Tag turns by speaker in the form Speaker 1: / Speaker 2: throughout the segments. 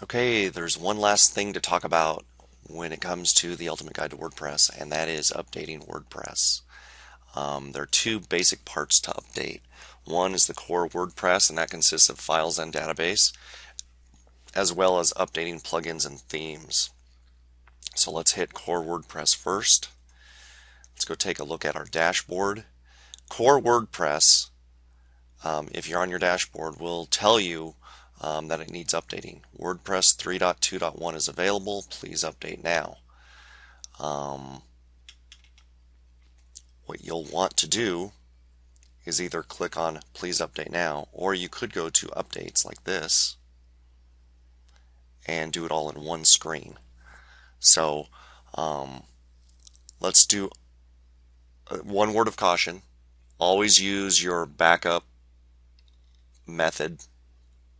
Speaker 1: Okay, there's one last thing to talk about when it comes to the Ultimate Guide to WordPress, and that is updating WordPress. There are two basic parts to update. One is the core WordPress, and that consists of files and database, as well as updating plugins and themes. So let's hit core WordPress first. Let's go take a look at our dashboard. Core WordPress, if you're on your dashboard, will tell you that it needs updating. WordPress 3.2.1 is available. Please update now. What you'll want to do is either click on Please Update Now, or you could go to Updates like this and do it all in one screen. So let's do one word of caution. Always use your backup method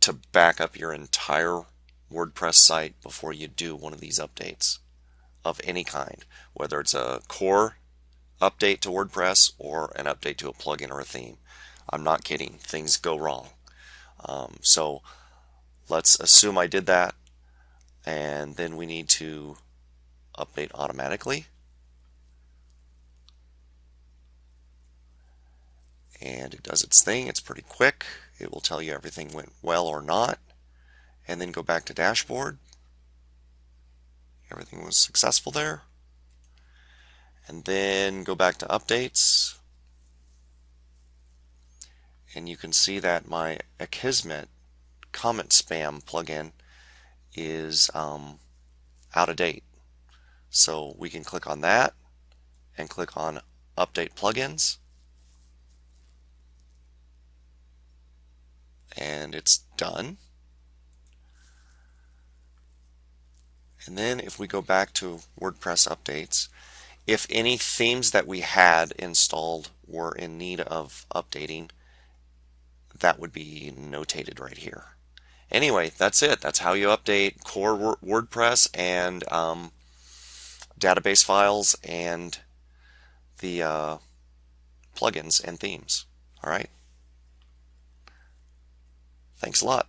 Speaker 1: to back up your entire WordPress site before you do one of these updates of any kind, whether it's a core update to WordPress or an update to a plugin or a theme. I'm not kidding, things go wrong. So let's assume I did that, and then we need to update automatically. And it does its thing. It's pretty quick. It will tell you everything went well or not, and then go back to dashboard. Everything was successful there. And then go back to updates, and you can see that my Akismet comment spam plugin is out of date. So we can click on that and click on update plugins, and it's done. And then if we go back to WordPress updates, if any themes that we had installed were in need of updating, that would be notated right here. Anyway, that's it. That's how you update core WordPress and database files and the plugins and themes. All right. Thanks a lot.